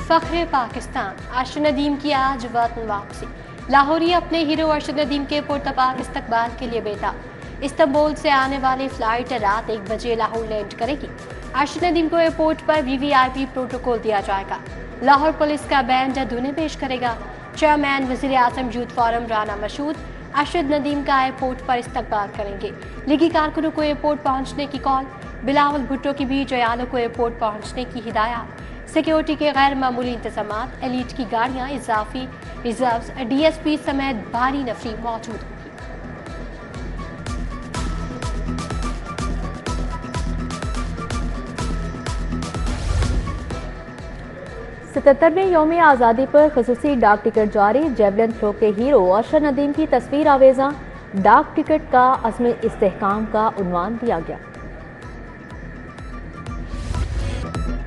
फख्र पाकिस्तान अरशद नदीम की आज वतन वापसी। लाहौरी अपने हीरो अरशद नदीम के पुरतपाक इस्तकबाल के लिए बेताब। इस्तांबुल से आने वाली फ्लाइट रात 1 बजे लाहौर लैंड करेगी। अरशद नदीम को एयरपोर्ट पर VVIP प्रोटोकॉल दिया जाएगा। लाहौर पुलिस का बैंड धुनें पेश करेगा। चेयरमैन वज़ीर आज़म यूथ फोरम राना मशहूद अरशद नदीम का एयरपोर्ट पर इस्तकबाल करेंगे। लीगी कारकुनों को एयरपोर्ट पहुंचने की कॉल। बिलावल भुट्टो की भी जयालों को एयरपोर्ट पहुंचने की हिदायत। सिक्योरिटी के गैर मामूली इंतजामात, एलीट की गाड़ियां, इजाफी रिजर्व्स, DSP समेत भारी नफरी मौजूद होगी। 77वें यौम आज़ादी पर ख़ुसूसी डाक टिकट जारी। जेवलिन थ्रो के हीरो अरशद नदीम की तस्वीर आवेजा। डाक टिकट का अज़्म इस्तेहकाम का उन्वान दिया गया।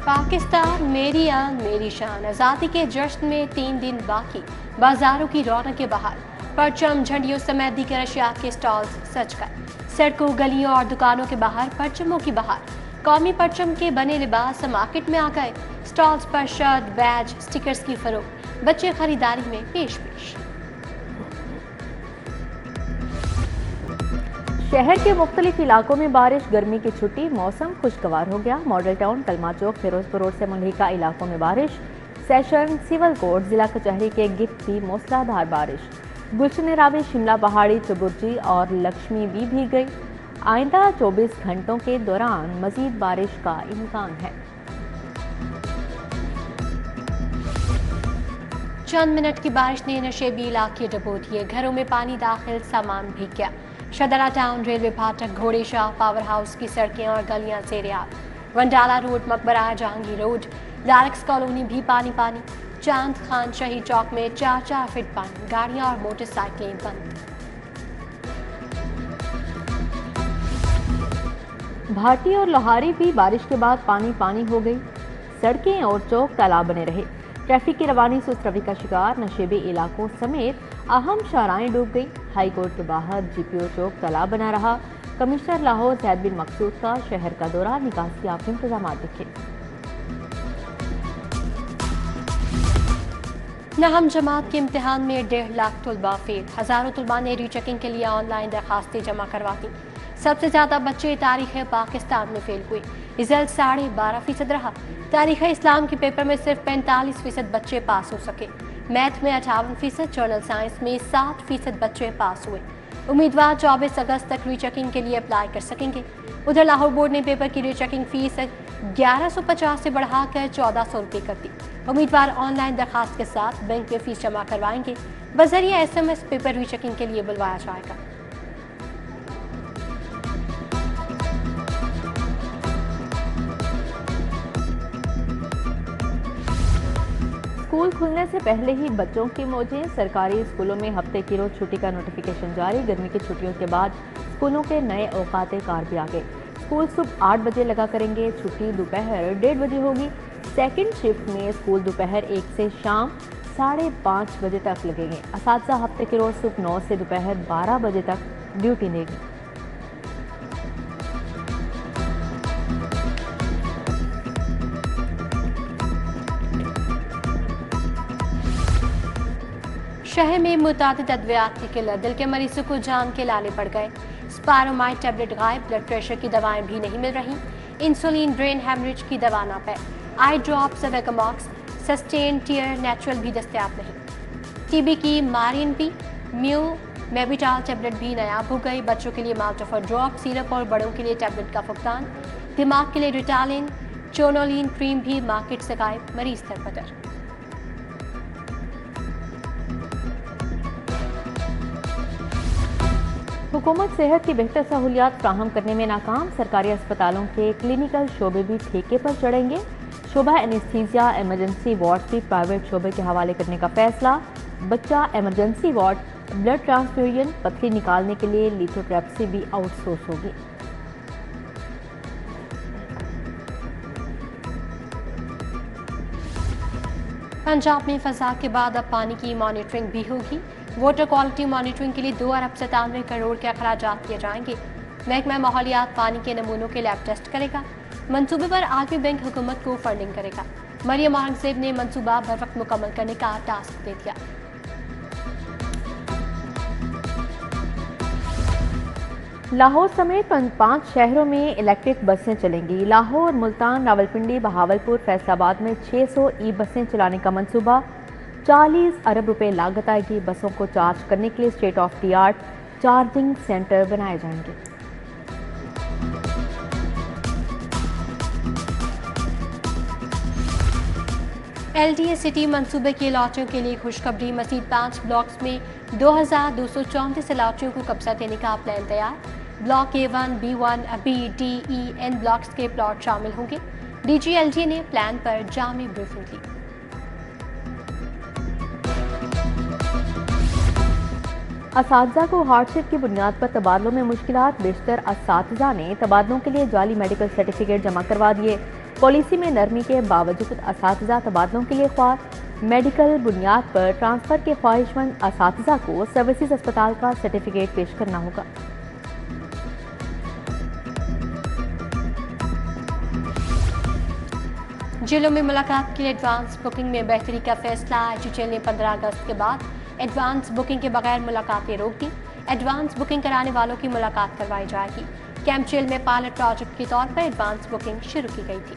पाकिस्तान मेरी आन मेरी शान। आज़ादी के जश्न में 3 दिन बाकी। बाजारों की रौनकें बहाल। परचम, झंडियों समेत दीगर अशिया के स्टॉल्स सज गए। सड़कों, गलियों और दुकानों के बाहर परचमों की बहार। कौमी परचम के बने लिबास मार्केट में आ गए। स्टॉल्स पर शर्ट, बैज, स्टिकर्स की फरोख्त। बच्चे खरीदारी में पेश। शहर के मुख्तलिफ इलाकों में बारिश, गर्मी की छुट्टी, मौसम खुशगवार हो गया। मॉडल टाउन, कलमा चौक, फिरोजपुर रोड से मुल्हिका इलाकों में बारिश। सेशन, सिविल कोर्ट, जिला कचहरी के गिफ्ट भी मूसलाधार बारिश। गुलशन रावी, शिमला पहाड़ी, चुबुर्जी और लक्ष्मी भी भीग गई। आइंदा 24 घंटों के दौरान मजीद बारिश का इम्कान है। चंद मिनट की बारिश ने नशेबी इलाके डुबो दिए। घरों में पानी दाखिल, सामान भीग गया। शदरा टाउन, रेलवे फाटक, घोड़े शाह, पावर हाउस की सड़कें और गलियां सेरियाब। वंडाला रोड, मकबरा जहांगीर रोड, लारक्स कॉलोनी भी पानी। चांद खान शहीद चौक में 4 फीट पानी। गाड़ियां और मोटरसाइकिलें बंद। भाटी और लोहारी भी बारिश के बाद पानी हो गई। सड़कें और चौक तालाब बने रहे। ट्रैफिक की रवानी सुस्त रवि का शिकार। नशेबी इलाकों समेत अहम शाहराहें डूब गई। हाई कोर्ट के बाहर GPO चौक तालाब बना रहा। कमिश्नर लाहौर ज़ैद बिन मकसूद का शहर का दौरा, निकासियात इंतजाम देखे। नहम जमात के इम्तिहान में 1.5 लाख तलबा फेल। हजारों तलबा ने रीचेकिंग के लिए ऑनलाइन दरखास्तें जमा करवा दी। सबसे ज्यादा बच्चे तारीख पाकिस्तान में फेल हुए। रिजल्ट 12.5% रहा। तारीख इस्लाम के पेपर में सिर्फ 45% बच्चे पास हो सके। मैथ में 58%, जर्नल साइंस में 7% बच्चे पास हुए। उम्मीदवार 24 अगस्त तक रीचेकिंग के लिए अप्लाई कर सकेंगे। उधर लाहौर बोर्ड ने पेपर की रीचेकिंग फीस 1150 से बढ़ाकर 1400 रुपये कर दी। उम्मीदवार ऑनलाइन दरखास्त के साथ बैंक में फीस जमा करवाएंगे। बजरिया SMS पेपर रीचेकिंग के लिए बुलवाया जाएगा। स्कूल खुलने से पहले ही बच्चों की मौजें। सरकारी स्कूलों में हफ्ते की रोज छुट्टी का नोटिफिकेशन जारी। गर्मी की छुट्टियों के बाद स्कूलों के नए औकात कार भी आ गए। स्कूल सुबह 8 बजे लगा करेंगे। छुट्टी दोपहर 1:30 बजे होगी। सेकंड शिफ्ट में स्कूल दोपहर 1 से शाम 5:30 बजे तक लगेंगे। असातिज़ा हफ्ते की रोज सुबह 9 से दोपहर 12 बजे तक ड्यूटी देंगे। शहर में मुतादिद अद्वियात की किल्लत। दिल के मरीजों को जान के लाले पड़ गए। स्पायरोमाइड टैबलेट गायब। ब्लड प्रेशर की दवाएं भी नहीं मिल रही। इंसुलिन, ब्रेन हेमरेज की दवा ना पाए। Eye drops, Vigamox, Systane tear natural भी दस्तयाब नहीं। TB की मारिन भी, म्यू मेबिटाल टैबलेट भी नायाब हो गई। बच्चों के लिए माल्टोफर ड्रॉप सिरप और बड़ों के लिए टैबलेट का फुकदान। दिमाग के लिए रिटालिन, चोनोलिन क्रीम भी मार्केट से गायब। मरीज तरबतर। हुकूमत सेहत की बेहतर सहूलियात फ्राहम करने में नाकाम। सरकारी अस्पतालों के क्लिनिकल शोबे भी ठेके पर चढ़ेंगे। शोबा एनेस्थीसिया, इमरजेंसी वार्ड भी प्राइवेट शोबे के हवाले करने का फैसला। बच्चा इमरजेंसी वार्ड, ब्लड ट्रांसफ्यूजन, पथरी निकालने के लिए लिथोट्रिप्सी भी आउटसोर्स होगी। पंजाब में फसा के बाद अब पानी की मॉनिटरिंग भी होगी। वाटर क्वालिटी मॉनिटरिंग के लिए 2 अरब 97 करोड़ के अखराजात किए जाएंगे। महकमा माहौलियात पानी के नमूनों के लैब टेस्ट करेगा। मंसूबे पर आलमी बैंक हुकूमत को फंडिंग करेगा। मरियम औरंगजेब ने मंसूबा बर वक्त मुकम्मल करने का टास्क दे दिया। लाहौर समेत 5 शहरों में इलेक्ट्रिक बसें चलेंगी। लाहौर, मुल्तान, रावलपिंडी, बहावलपुर, फैसलाबाद में 600 ई बसें चलाने का मंसूबा। 40 अरब रुपए लागत आएगी। बसों को चार्ज करने के लिए state of the art charging centre बनाए जाएंगे। LDA सिटी मंसूबे की अलॉटियों के लिए खुशखबरी। मजीद 5 ब्लॉक्स में 2234 अलॉटियों को कब्जा देने का प्लान तैयार। Block A1, B1, B, D, E, N blocks के प्लॉट शामिल होंगे। DG LDA ने प्लान पर जामी ब्रीफिंग ली। असातिज़ा को हार्डशिप की बुनियाद पर तबादलों में मुश्किलात। बेशतर असातिज़ा ने तबादलों के लिए जाली मेडिकल सर्टिफिकेट जमा करवा दिए। पॉलिसी में नरमी के बावजूद असातिज़ा तबादलों के लिए ख्वाह। मेडिकल बुनियाद पर ट्रांसफ़र के ख्वाहिशमंद असातिज़ा को सर्विसेज अस्पताल का सर्टिफिकेट पेश करना होगा। जिलों में मुलाकात के लिए एडवांस बुकिंग में बेहतरी का फैसला। HHL ने 15 अगस्त के बाद एडवांस बुकिंग के बगैर मुलाकातें रोक दी। एडवांस बुकिंग कराने वालों की मुलाकात करवाई जाएगी। कैंप जेल में पायलट प्रोजेक्ट के तौर पर एडवांस बुकिंग शुरू की गई थी।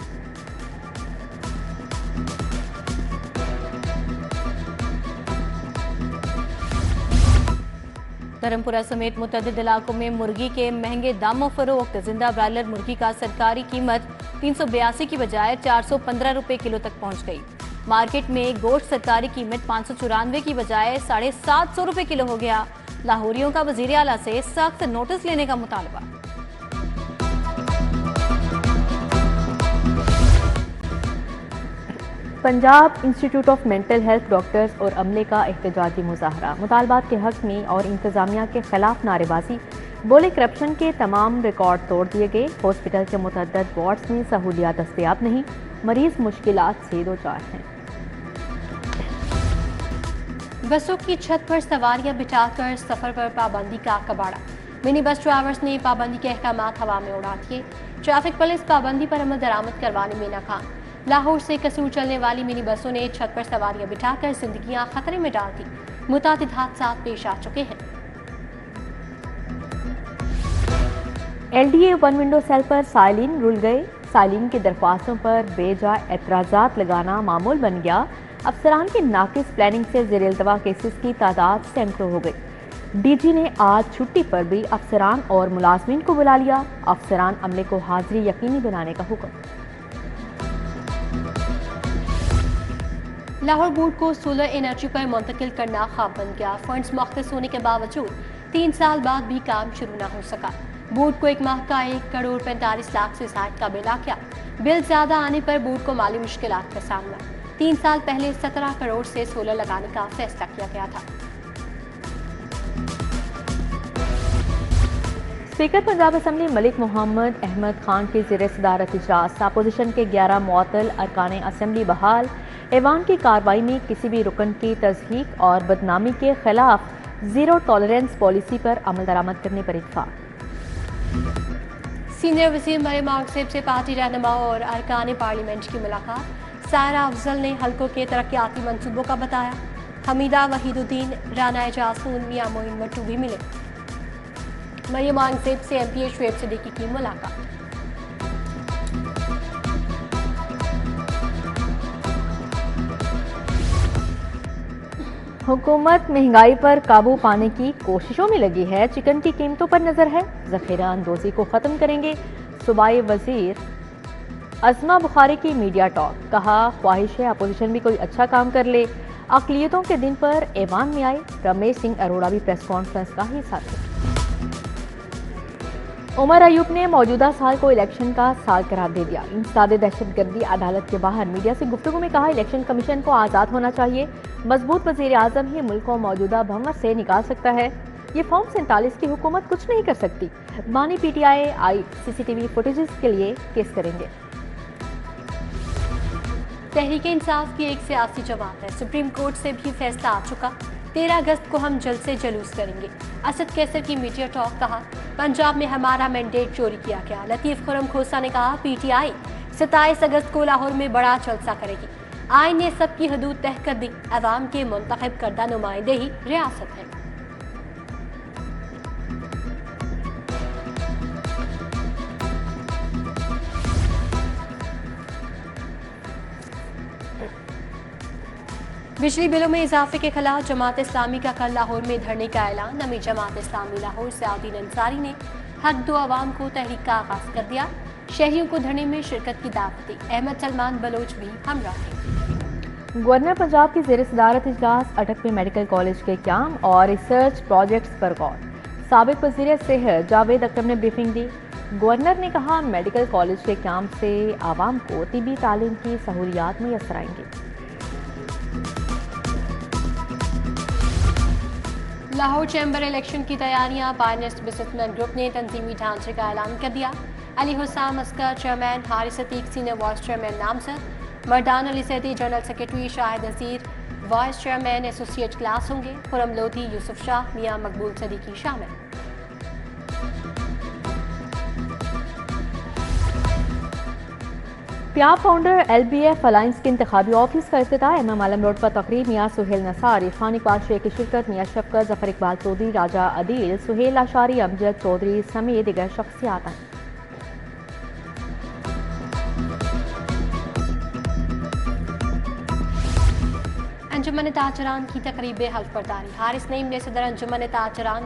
धर्मपुरा समेत मुतअद्दिद इलाकों में मुर्गी के महंगे दामों फरोख्त। जिंदा ब्रायलर मुर्गी का सरकारी कीमत 382 की बजाय 415 रुपए किलो तक पहुंच गई। मार्केट में गोश्त सरकारी कीमत 594 की बजाय 750 रुपए किलो हो गया। लाहौरियों का वजीर आला से सख्त नोटिस लेने का मुतालबा। Punjab institute of mental health doctors और अमले का एहतजाजी मुजाहरा। मुतालबात के हक में और इंतजामिया के खिलाफ नारेबाजी। बोले करप्शन के तमाम रिकॉर्ड तोड़ दिए गए। हॉस्पिटल के मुतअद्दिद वार्ड्स में सहूलियात दस्तयाब नहीं। मरीज मुश्किलात से दो चार हैं। बसों की छत पर सवारियां बिठाकर सफर पर पाबंदी का कबाड़ा। मिनी बस ड्राइवर्स ने पाबंदी के अहकामात हवा में उड़ा दिए। ट्रैफिक पुलिस पाबंदी पर अमल दरामद करवाने में नाकाम। लाहौर से कसूर चलने वाली मिनी बसों ने छत पर सवारियां बिठाकर जिंदगियां खतरे में डाल दी। मुतादिद हादसा पेश आ चुके हैं। LDA वन विंडो सेल पर साइलिन रुल गए। साइलिन की दरख्वास्तों पर बेजा एतराजात लगाना मामूल बन गया। अफसरान की नाकिस प्लानिंग से ज़ेर इल्तवा केसेस की तादाद सैकड़ों हो गई। DG ने आज छुट्टी पर भी अफसरान और मुलाजमीन को बुला लिया। अफसरान अमले को हाजिरी यकीनी बनाने का हुक्म। लाहौर बोर्ड को सोलर एनर्जी पर मुंतकिल करना ख्वाब बन गया। फंड्स मुख्तस होने के बावजूद 3 साल बाद भी काम शुरू न हो सका। बोर्ड को एक माह का 1 करोड़ 45 लाख से ज़ायद का बिल आ गया। बिल ज्यादा आने पर बोर्ड को माली मुश्किलात का सामना। 3 साल पहले 17 करोड़ से सोलर लगाने का फैसला किया गया था। स्पीकर पंजाब असम्बली मलिक मोहम्मद अहमद खान की ज़ेर सदारत इजलास। अपोजिशन के 11 मुअत्तल अरकान असम्बली बहाल। ऐवान की कार्रवाई में किसी भी रुकन की तज़हीक और बदनामी के खिलाफ जीरो टॉलरेंस पॉलिसी पर अमल दरामद करने पर इत्तेफाक। सीनियर वज़ीर मरियम औरंगजेब से पार्टी रहनुमा और अरकान पार्लियामेंट की मुलाकात। सायरा अफजल ने हल्कों के तरक्याती मंसूबों का बताया। हमीदा वहीदुद्दीन, राना एजाज़, मियां मोइन वट्टू भी मिले। मरियम औरंगजेब से MPA शुएब सिद्दीकी की मुलाकात। हुकूमत महंगाई पर काबू पाने की कोशिशों में लगी है। चिकन की कीमतों पर नजर है। ज़ख़ीरा अंदोज़ी को ख़त्म करेंगे। सूबाई वज़ीर अज़मा बुखारी की मीडिया टॉक। कहा ख्वाहिश है अपोजिशन भी कोई अच्छा काम कर ले। अक़लियतों के दिन पर ऐवान में आए। रमेश सिंह अरोड़ा भी प्रेस कॉन्फ्रेंस का हिस्सा थे। उमर अयूब ने मौजूदा साल को इलेक्शन का साल करार दे दिया। इंसदाद दहशतगर्दी अदालत के बाहर मीडिया से गुफ्तगू में कहा इलेक्शन कमीशन को आज़ाद होना चाहिए। मजबूत वज़ीर आज़म ही मुल्क को मौजूदा भंवर से निकाल सकता है। ये फॉर्म 47 की हुकूमत कुछ नहीं कर सकती। बानी PTI CCTV फुटेजेस के लिए केस करेंगे। तहरीक इंसाफ की एक सियासी जमात है। सुप्रीम कोर्ट से भी फैसला आ चुका। 13 अगस्त को हम जल्द से जलूस करेंगे। असद कैसर की मीडिया टॉक। कहा पंजाब में हमारा मैंडेट चोरी किया गया। लतीफ खुरम खोसा ने कहा PTI 27 अगस्त को लाहौर में बड़ा जलसा करेगी। आइन ने सबकी हदूद तय कर दी, अवाम के मुंतखब करदा नुमाइंदे ही रियासत है। बिजली बिलों में इजाफे के खिलाफ जमात इस्लामी का कल लाहौर में धरने का ऐलान। अमीर जमात इस्लामी लाहौर सयाउद्दीन अंसारी ने हक दो अवाम को तहरीक का आगाज कर दिया। शहरियों को धरने में शिरकत की दावत दी। अहमद सलमान बलोच भी हमरा थे। गवर्नर पंजाब की ज़ेर सदारत इजलास अटक में मेडिकल कॉलेज के क्याम और रिसर्च प्रोजेक्ट्स पर गौर। साबिक वज़ीर सेहत जावेद अकरम ने ब्रीफिंग दी। गवर्नर ने कहा मेडिकल कॉलेज के क्याम से आवाम को तिबी तालीम की सहूलियात मुयसर आएंगी। लाहौर चैम्बर इलेक्शन की तैयारियां। पायनिस्ट बिजनेसमैन ग्रुप ने तंजीमी ढांचे का ऐलान कर दिया। Ali Husam Oscar chairman, Haris Atiq senior vice chairman नामजद, मर्दान अली सैदी जनरल सेक्रेटरी, शाहिद नज़ीर वाइस चेयरमैन एसोसिएट क्लास होंगे। खुरम लोधी, यूसुफ शाह, मियां मकबूल सदीकी शामिल। प्या फाउंडर LBF अलायंस के इंतखाबी ऑफिस का इफ्तिताह। इमाम आलम रोड पर तकरीब। मियां सुहेल नसार, इरफान इकबाल शेख की शिरकत। मियां शफकत, जफर इकबाल चौधरी, राजा अदील, सुहेल आशारी, अमजद चौधरी समेत दीगर शख्सियात हैं। अंजुमन ताजरान की तकरीब हल्फ बर्दारी। हारिस नईम ने सदर अंजुमन ताजरान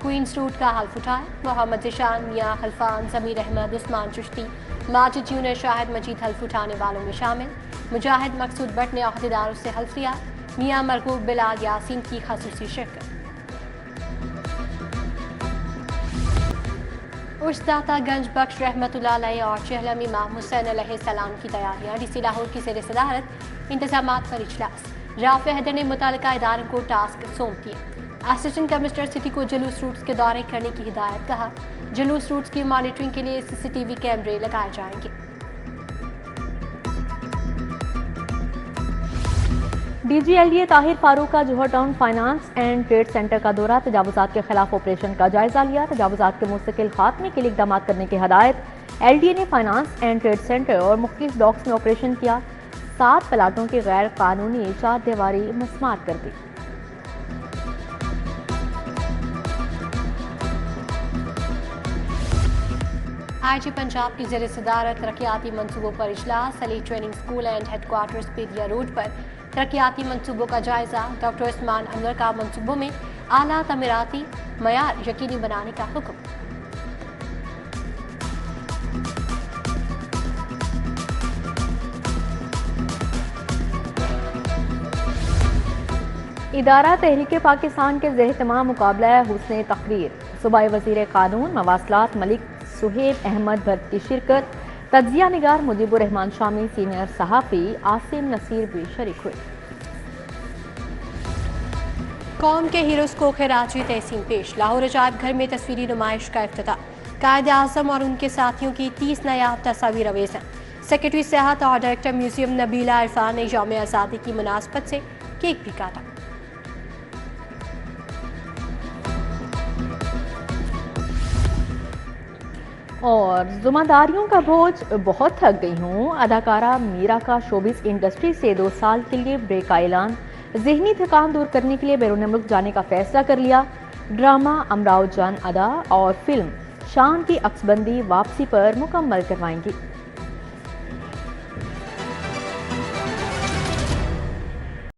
क्वींस रूट का हल्फ उठाया। मोहम्मद जिशान, मियां खलफान, जमीर अहमद, उस्मान चिश्ती, माजिद यूनस, शाहिद मजीद हल्फ उठाने वालों में शामिल। मुजाहिद मकसूद भट्ट ने अहदेदारों से हल्फ लिया। मियां मरगूब बिलाल यासीन की खसूसी शिरकत। उस्ताता गंज बख्श रहमतुल्लाह अलैह और चहलम इमाम हुसैन अलैहिस्सलाम की तैयारियां। डीसी लाहौर की ज़ेर सदारत इंतजामात पर इजलास। राफ़े हैदर ने मुतल्लिका इदारों को टास्क सौंप दिए। असिस्टेंट कमिश्नर सिटी को जुलूस रूट्स के दौरे करने की हिदायत। कहा जुलूस रूट्स की मॉनिटरिंग के लिए CCTV कैमरे लगाए जाएंगे। DG LDA ताहिर फारूक का Johar town finance and trade centre का दौरा। तजावुजात के खिलाफ ऑपरेशन का जायजा लिया। तजावुजात के मुस्तकिल खात्मे के लिए इकदाम करने की हदायत। LDA ने फाइनेंस एंड ट्रेड सेंटर और मुख्तलिफ ब्लॉक्स में ऑपरेशन किया। 7 प्लाटों की गैर कानूनी चारदीवारी मस्मार कर दी। IG पंजाब की ज़ेर सदारत तरक्याती मंसूबों पर इजलास। Ali training school and headquarters पेदिया रोड पर तरक्याती मंसूबों का जायजा। डॉक्टर उस्मान अनवर का मंसूबों में आला तमीराती मयार यकीनी बनाने का हुक्म। इदारा तहरीक पाकिस्तान के ज़ेर-ए-तमाम मुकाबला हुस्न तकरीर। सूबाई वज़ीर कानून मवासलात मलिक सुहेब अहमद भट्ट की शिरकत। तज्जिया निगार मुजीबुर रहमान शामी, सीनियर सहाफ़ी आसिम नसीर भी शरीक हुए। कौम के हीरोज़ को खिराजी तहसीन पेश। लाहौर अजायब घर में तस्वीरी नुमाइश का इफ्तिताह। कायद आज़म और उनके साथियों की 30 नायाब तस्वीर अवेज़ हैं। सेक्रेटरी सेहत और डायरेक्टर म्यूजियम नबीला इरफान ने यौम आज़ादी की मुनासबत से केक भी काटा। और ज़िम्मेदारियों का बोझ बहुत थक गई हूँ। अदाकारा मीरा का शोबिस इंडस्ट्री से 2 साल के लिए ब्रेक का ऐलान। ज़हनी थकान दूर करने के लिए बैरून मुल्क जाने का फैसला कर लिया। ड्रामा अमराव जान अदा और फिल्म शान की अक्सबंदी वापसी पर मुकम्मल करवाएंगी।